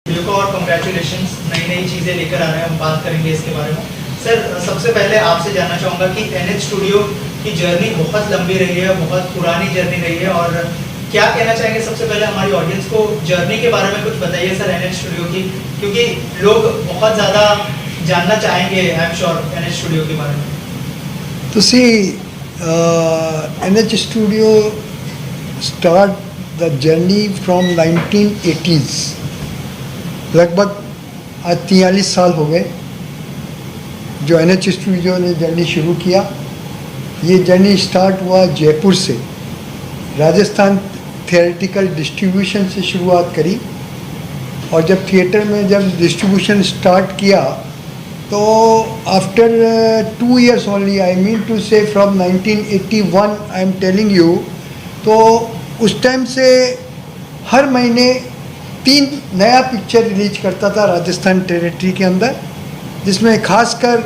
Video को और congratulations, नई नई चीज़ें लेकर आ रहे हैं, हम बात करेंगे इसके बारे में। सर, सबसे पहले आपसे जानना चाहूँगा कि NH स्टूडियो की जर्नी बहुत लंबी रही है, बहुत पुरानी जर्नी रही है, और क्या कहना चाहेंगे सबसे पहले हमारी ऑडियंस को जर्नी के बारे में कुछ बताइए सर NH स्टूडियो की, क्योंकि लोग बहुत ज़्यादा जानना चाहेंगे I am sure NH studio के बारे में। ਤੁਸੀਂ NH studio start the journey from 1980s, लगभग आज 43 साल हो गए जो NH स्टूडियो ने जर्नी शुरू किया। ये जर्नी स्टार्ट हुआ जयपुर से, राजस्थान थिएटिकल डिस्ट्रीब्यूशन से शुरुआत करी, और जब थिएटर में जब डिस्ट्रीब्यूशन स्टार्ट किया तो after 2 years only, I mean two से from 1981 I am telling you, तो उस टाइम से हर महीने 3 नया पिक्चर रिलीज करता था राजस्थान टेरिटरी के अंदर, जिसमें खासकर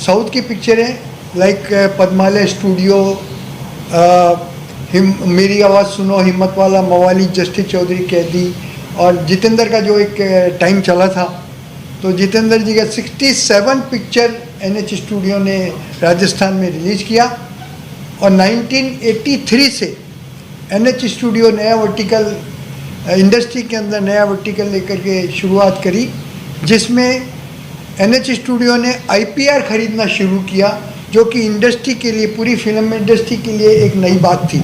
साउथ की पिक्चरें लाइक पद्मालय स्टूडियो, मेरी आवाज़ सुनो, हिम्मत वाला, मवाली, जस्टिस चौधरी, कैदी, और जितेंद्र का जो एक टाइम चला था, तो जितेंद्र जी का 67 पिक्चर NH स्टूडियो ने राजस्थान में रिलीज़ किया। और 1983 से NH स्टूडियो नया वर्टिकल इंडस्ट्री के अंदर नया वर्टिकल लेकर के शुरुआत करी, जिसमें NH स्टूडियो ने IPR खरीदना शुरू किया, जो कि इंडस्ट्री के लिए, पूरी फिल्म इंडस्ट्री के लिए एक नई बात थी,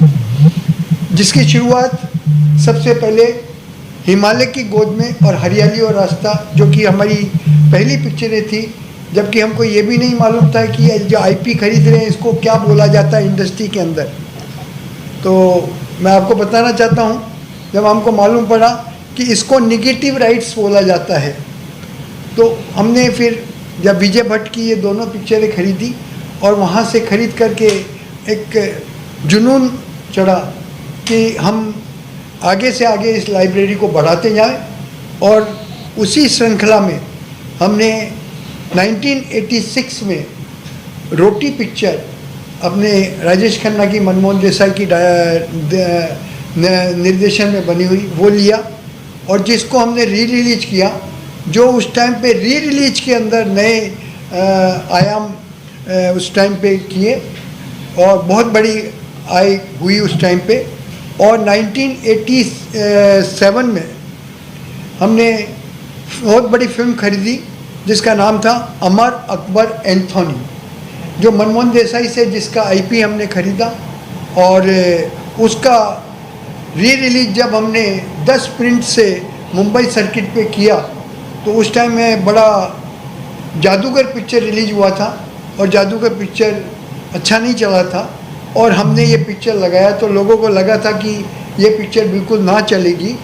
जिसकी शुरुआत सबसे पहले हिमालय की गोद में और हरियाली और रास्ता, जो कि हमारी पहली पिक्चरें थी, जबकि हमको ये भी नहीं मालूम था कि जो IP खरीद रहे हैं इसको क्या बोला जाता है इंडस्ट्री के अंदर। तो मैं आपको बताना चाहता हूँ, जब हमको मालूम पड़ा कि इसको निगेटिव राइट्स बोला जाता है, तो हमने फिर जब विजय भट्ट की ये दोनों पिक्चरें खरीदी, और वहाँ से खरीद करके एक जुनून चढ़ा कि हम आगे से आगे इस लाइब्रेरी को बढ़ाते जाएं, और उसी श्रृंखला में हमने 1986 में रोटी पिक्चर अपने राजेश खन्ना की, मनमोहन देसाई की निर्देशन में बनी हुई वो लिया, और जिसको हमने री रिलीज किया, जो उस टाइम पे री रिलीज के अंदर नए आयाम उस टाइम पे किए, और बहुत बड़ी आय हुई उस टाइम पे। और 1987 में हमने बहुत बड़ी फिल्म खरीदी जिसका नाम था अमर अकबर एंथोनी, जो मनमोहन देसाई से जिसका IP हमने खरीदा, और उसका री रिलीज जब हमने 10 प्रिंट से मुंबई सर्किट पे किया, तो उस टाइम में बड़ा जादूगर पिक्चर रिलीज हुआ था, और जादूगर पिक्चर अच्छा नहीं चला था, और हमने ये पिक्चर लगाया तो लोगों को लगा था कि ये पिक्चर बिल्कुल ना चलेगी,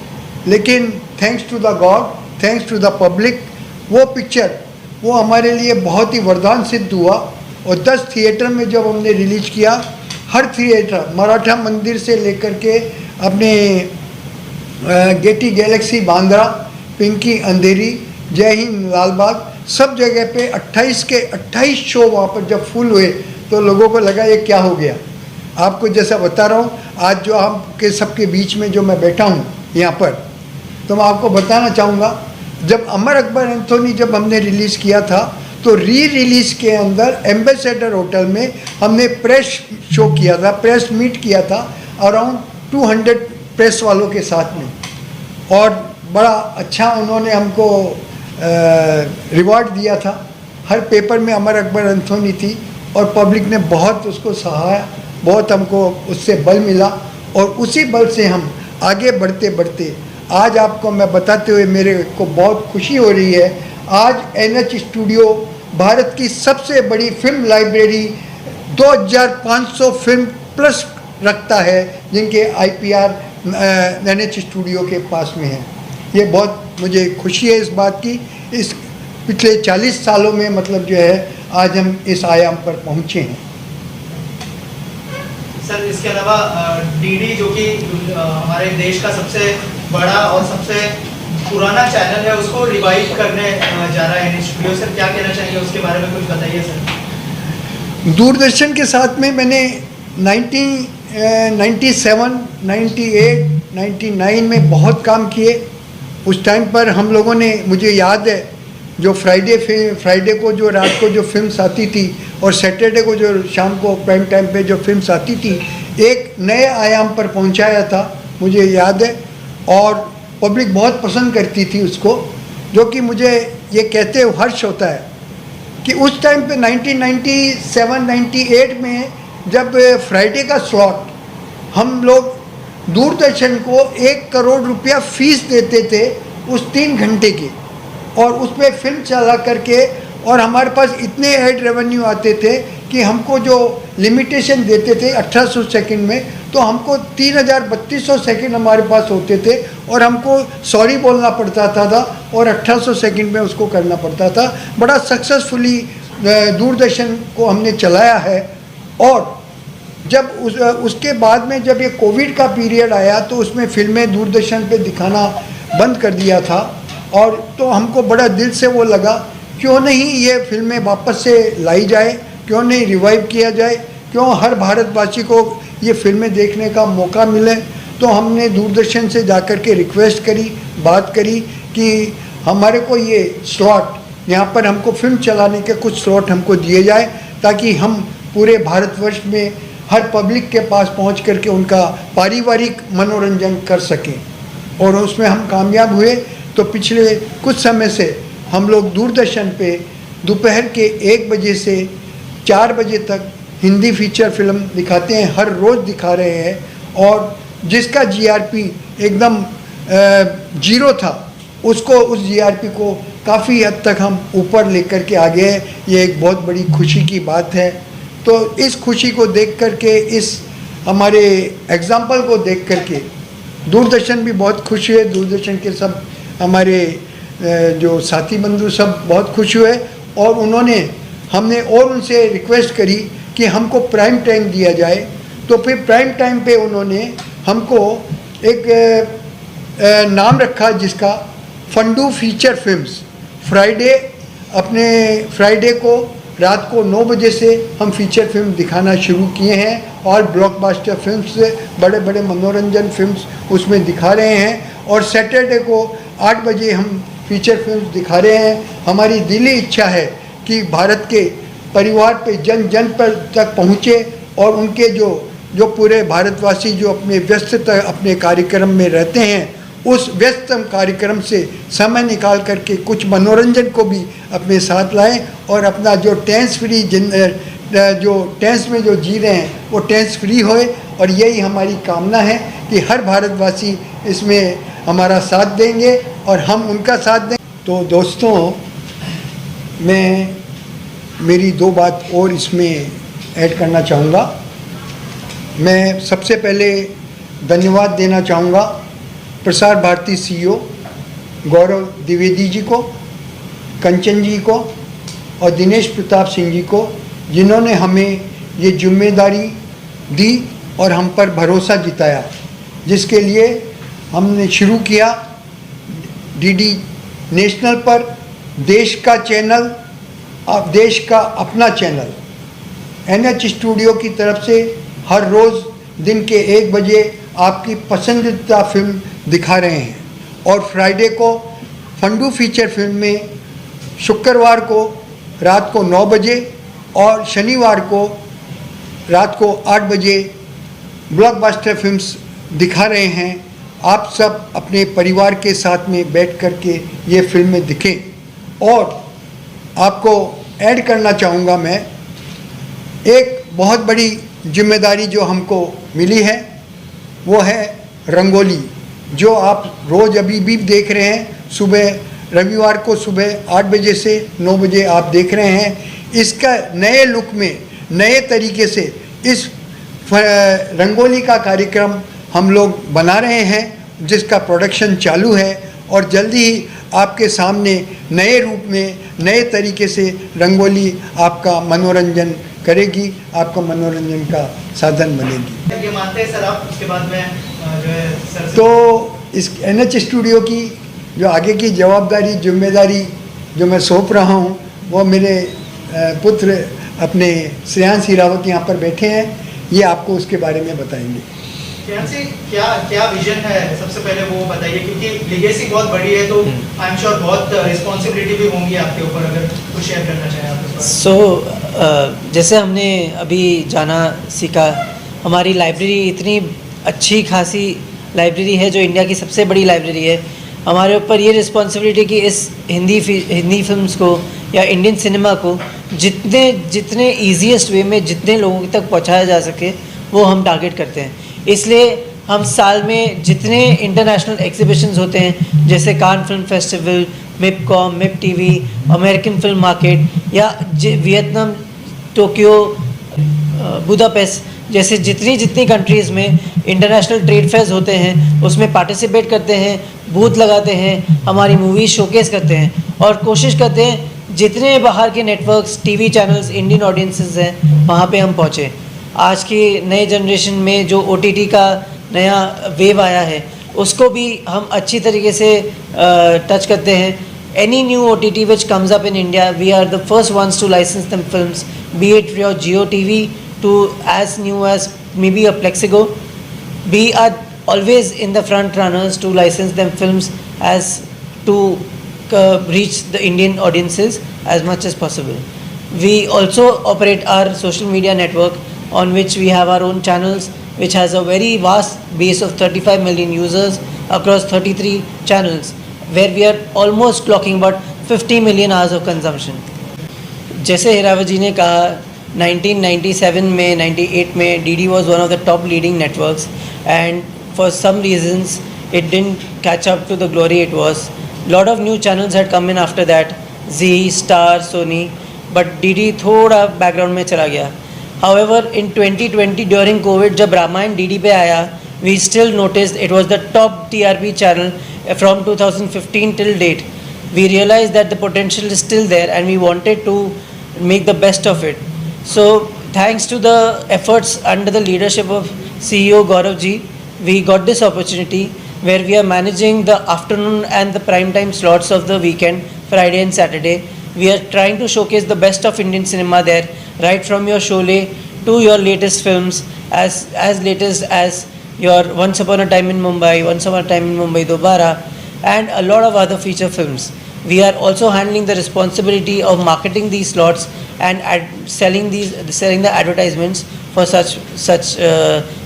लेकिन thanks to the god, thanks to the public, वो पिक्चर वो हमारे लिए बहुत ही वरदान सिद्ध हुआ। और 10 थिएटर में जब हमने रिलीज किया, हर थिएटर, मराठा मंदिर से लेकर के अपने गेटी गैलेक्सी बांद्रा, पिंकी अंधेरी, जय हिंद लालबाग, सब जगह पे 28 के 28 शो वहाँ पर जब फुल हुए, तो लोगों को लगा ये क्या हो गया। आपको जैसा बता रहा हूँ, आज जो आपके सबके बीच में जो मैं बैठा हूँ यहाँ पर, तो मैं आपको बताना चाहूँगा, जब अमर अकबर एंथोनी जब हमने रिलीज़ किया था, तो री रिलीज़ के अंदर एम्बेसडर होटल में हमने प्रेस शो किया था, प्रेस मीट किया था, अराउंड 200 प्रेस वालों के साथ में, और बड़ा अच्छा उन्होंने हमको रिवॉर्ड दिया था। हर पेपर में अमर अकबर एंथोनी थी, और पब्लिक ने बहुत उसको सराहा, बहुत हमको उससे बल मिला, और उसी बल से हम आगे बढ़ते बढ़ते आज आपको मैं बताते हुए मेरे को बहुत खुशी हो रही है, आज NH स्टूडियो भारत की सबसे बड़ी फिल्म लाइब्रेरी 2500 फिल्म प्लस रखता है, जिनके IPR NH स्टूडियो के पास में है। ये बहुत मुझे खुशी है इस बात की, इस पिछले 40 सालों में मतलब जो है आज हम इस आयाम पर पहुँचे हैं। सर, इसके अलावा DD जो कि हमारे देश का सबसे बड़ा और सबसे पुराना चैनल है, उसको रिवाइव करने जा रहा है NH स्टूडियो, सर क्या कहना चाहेंगे उसके बारे में कुछ बताइए सर। दूरदर्शन के साथ में मैंने 97, 98, 99 में बहुत काम किए, उस टाइम पर हम लोगों ने, मुझे याद है, जो फ्राइडे को जो रात को जो फिल्म्स आती थी और सैटरडे को जो शाम को प्राइम टाइम पे जो फिल्म्स आती थी, एक नए आयाम पर पहुंचाया था, मुझे याद है। और पब्लिक बहुत पसंद करती थी उसको, जो कि मुझे ये कहते हुए हर्ष होता है कि उस टाइम पे 1997-98 में जब फ्राइडे का स्लॉट हम लोग दूरदर्शन को 1 करोड़ रुपया फीस देते थे उस 3 घंटे की, और उस पर फिल्म चला करके, और हमारे पास इतने ऐड रेवेन्यू आते थे कि हमको जो लिमिटेशन देते थे 1800 सेकंड में, तो हमको 3200 सेकंड हमारे पास होते थे और हमको सॉरी बोलना पड़ता था और 1800 सेकंड में उसको करना पड़ता था। बड़ा सक्सेसफुली दूरदर्शन को हमने चलाया है। और जब उसके बाद में जब ये कोविड का पीरियड आया तो उसमें फिल्में दूरदर्शन पे दिखाना बंद कर दिया था, और तो हमको बड़ा दिल से वो लगा क्यों नहीं ये फिल्में वापस से लाई जाए, क्यों नहीं रिवाइव किया जाए, क्यों हर भारतवासी को ये फिल्में देखने का मौका मिले। तो हमने दूरदर्शन से जाकर के रिक्वेस्ट करी, बात करी कि हमारे को ये स्लॉट यहाँ पर हमको फिल्म चलाने के कुछ स्लॉट हमको दिए जाए, ताकि हम पूरे भारतवर्ष में हर पब्लिक के पास पहुँच करके उनका पारिवारिक मनोरंजन कर सकें। और उसमें हम कामयाब हुए। तो पिछले कुछ समय से हम लोग दूरदर्शन पे दोपहर के 1 बजे से 4 बजे तक हिंदी फीचर फिल्म दिखाते हैं, हर रोज़ दिखा रहे हैं। और जिसका जीआरपी एकदम जीरो था, उसको उस जीआरपी को काफ़ी हद तक हम ऊपर लेकर के आ गए। ये एक बहुत बड़ी खुशी की बात है। तो इस खुशी को देख करके, इस हमारे एग्ज़ाम्पल को देख करके दूरदर्शन भी बहुत खुश हुए, दूरदर्शन के सब हमारे जो साथी बंधु सब बहुत खुश हुए। और हमने और उनसे रिक्वेस्ट करी कि हमको प्राइम टाइम दिया जाए। तो फिर प्राइम टाइम पे उन्होंने हमको एक नाम रखा जिसका फंडू फीचर फिल्म्स। फ्राइडे को रात को 9 बजे से हम फीचर फिल्म दिखाना शुरू किए हैं, और ब्लॉकबस्टर फिल्म्स, बड़े बड़े मनोरंजन फिल्म्स उसमें दिखा रहे हैं। और सैटरडे को 8 बजे हम फीचर फिल्म्स दिखा रहे हैं। हमारी दिली इच्छा है कि भारत के परिवार पे जन जन पर तक पहुँचे, और उनके जो पूरे भारतवासी जो अपने व्यस्तता अपने कार्यक्रम में रहते हैं, उस व्यस्तम कार्यक्रम से समय निकाल करके कुछ मनोरंजन को भी अपने साथ लाएं, और अपना जो टेंस फ्री जो टेंस में जो जी रहे हैं वो टेंस फ्री होए। और यही हमारी कामना है कि हर भारतवासी इसमें हमारा साथ देंगे और हम उनका साथ दें। तो दोस्तों, मैं मेरी 2 बात और इसमें ऐड करना चाहूँगा। मैं सबसे पहले धन्यवाद देना चाहूँगा प्रसार भारती सीईओ गौरव द्विवेदी जी को, कंचन जी को और दिनेश प्रताप सिंह जी को, जिन्होंने हमें ये जिम्मेदारी दी और हम पर भरोसा जिताया, जिसके लिए हमने शुरू किया डीडी नेशनल पर देश का चैनल, अब देश का अपना चैनल एनएच स्टूडियो की तरफ से हर रोज़ दिन के 1 बजे आपकी पसंदीदा फिल्म दिखा रहे हैं। और फ्राइडे को फंडू फीचर फिल्म में शुक्रवार को रात को 9 बजे और शनिवार को रात को 8 बजे ब्लॉकबस्टर फिल्म्स दिखा रहे हैं। आप सब अपने परिवार के साथ में बैठ कर के ये फिल्में दिखें। और आपको ऐड करना चाहूँगा मैं, एक बहुत बड़ी जिम्मेदारी जो हमको मिली है वो है रंगोली, जो आप रोज़ अभी भी देख रहे हैं। सुबह रविवार को सुबह 8 बजे से 9 बजे आप देख रहे हैं। इसका नए लुक में, नए तरीके से इस रंगोली का कार्यक्रम हम लोग बना रहे हैं, जिसका प्रोडक्शन चालू है। और जल्दी ही आपके सामने नए रूप में, नए तरीके से रंगोली आपका मनोरंजन करेगी, आपका मनोरंजन का साधन बनेगी। ये मानते हैं सर आप? उसके बाद में जो है सर, तो इस एनएच स्टूडियो की जो आगे की जवाबदारी, जिम्मेदारी जो मैं सौंप रहा हूँ, वो मेरे पुत्र अपने श्रेयांश हिरावत यहाँ पर बैठे हैं, ये आपको उसके बारे में बताएंगे। श्रेयांश जी, क्या क्या विजन है, सबसे पहले वो बताइए, क्योंकि लेगेसी बहुत बड़ी है, तो आई एम श्योर बहुत रिस्पॉन्सिबिलिटी भी होंगी आपके ऊपर, अगर कुछ शेयर करना चाहें आप इस बारे में। सो जैसे हमने अभी जाना सीखा, हमारी लाइब्रेरी इतनी अच्छी खासी लाइब्रेरी है जो इंडिया की सबसे बड़ी लाइब्रेरी है। हमारे ऊपर ये रिस्पॉन्सिबिलिटी कि इस हिंदी फिल्म्स को या इंडियन सिनेमा को जितने ईजीएस्ट वे में जितने लोगों तक पहुंचाया जा सके वो हम टारगेट करते हैं। इसलिए हम साल में जितने इंटरनेशनल एग्जीबिशंस होते हैं, जैसे Cannes film festival, MIPCOM, MIP TV, American film market या वियतनाम, टोक्यो, बुदापेस्ट जैसे जितनी कंट्रीज़ में इंटरनेशनल ट्रेड फेयर्स होते हैं उसमें पार्टिसिपेट करते हैं, बूथ लगाते हैं, हमारी मूवीज शोकेस करते हैं और कोशिश करते हैं जितने बाहर के networks, TV channels, Indian audiences हैं वहाँ पे हम पहुँचे। आज की नए जनरेशन में जो OTT का नया वेव आया है उसको भी हम अच्छी तरीके से टच करते हैं। Any new OTT which comes up in India, we are the first ones to license them films, be it your Jio TV to as new as maybe a Plexico. We are always in the front runners to license them films as to reach the Indian audiences as much as possible. We also operate our social media network on which we have our own channels, which has a very vast base of 35 million users across 33 channels, where we are almost clocking about 50 million hours of consumption. जैसे हिरावत जी ने कहा, 1997 में, 98 में DD was one of the top leading networks, and for some reasons it didn't catch up to the glory it was. Lot of new channels had come in after that, Zee, Star, Sony, but DD थोड़ा background में चला गया. However, in 2020 during COVID जब Ramayan DD पे आया, we still noticed it was the top TRP channel from 2015 till date. We realized that the potential is still there and we wanted to make the best of it. So thanks to the efforts under the leadership of CEO Gaurav ji, we got this opportunity where we are managing the afternoon and the prime time slots of the weekend, Friday and Saturday. We are trying to showcase the best of Indian cinema there, right from your Sholay to your latest films, as latest as your Once Upon a Time in Mumbai, Once Upon a Time in Mumbai Dobara, and a lot of other feature films. We are also handling the responsibility of marketing these slots and selling the advertisements for such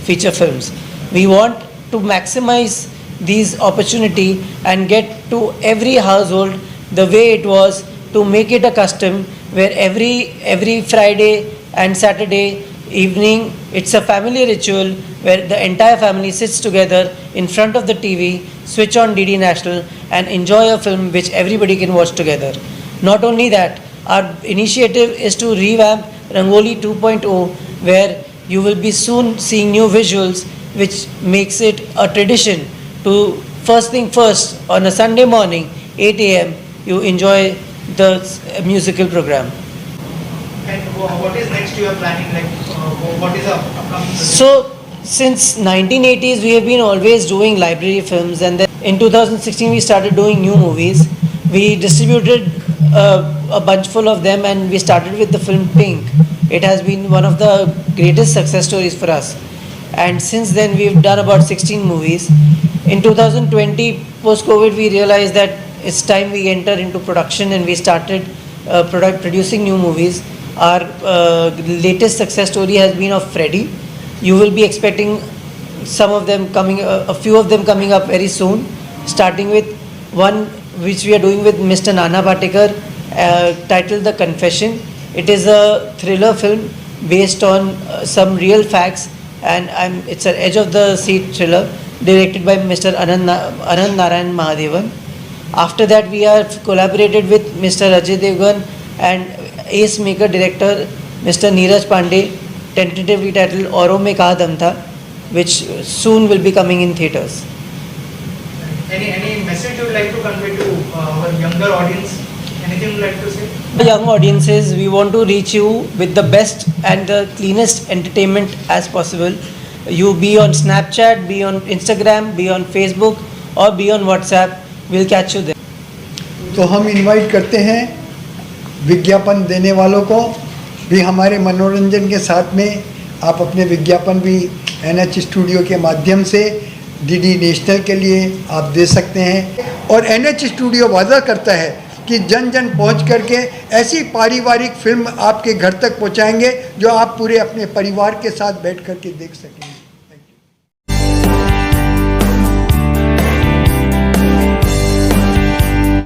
feature films. We want to maximize these opportunity and get to every household the way it was, to make it a custom where every Friday and Saturday evening it's a family ritual where the entire family sits together in front of the TV, switch on DD National and enjoy a film which everybody can watch together. Not only that, our initiative is to revamp Rangoli 2.0, where you will be soon seeing new visuals, which makes it a tradition to first thing first on a Sunday morning 8 a.m. you enjoy the musical program. And what is next you are planning, like what is upcoming project? So since 1980s we have been always doing library films, and then in 2016 we started doing new movies. We distributed a bunch full of them and we started with the film Pink. It has been one of the greatest success stories for us, and since then we've done about 16 movies. In 2020 post-COVID we realized that it's time we enter into production and we started producing new movies. Our latest success story has been of Freddy. You will be expecting some of them coming, a few of them coming up very soon, starting with one which we are doing with Mr. Nana Patekar, titled The Confession. It is a thriller film based on some real facts, and it's an edge of the seat thriller directed by Mr. Anand Narayan Mahadevan. After that, we have collaborated with Mr. Ajay Devgan and ace maker director Mr. Neeraj Pandey, tentatively titled Auron Mein Kaha Dam Tha, which soon will be coming in theatres. Any message you would like to convey to our younger audience? Anything you would like to say? The young audiences, we want to reach you with the best and the cleanest entertainment as possible. You be on Snapchat, be on Instagram, be on Facebook or be on WhatsApp. We'll catch you there. तो हम invite करते हैं विज्ञापन देने वालों को भी हमारे मनोरंजन के साथ में आप अपने विज्ञापन भी NH स्टूडियो के माध्यम से DD नेशनल के लिए आप दे सकते हैं। और NH स्टूडियो वादा करता है कि जन जन पहुंच करके ऐसी पारिवारिक फिल्म आपके घर तक पहुंचाएंगे जो आप पूरे अपने परिवार के साथ बैठ करके देख सकेंगे।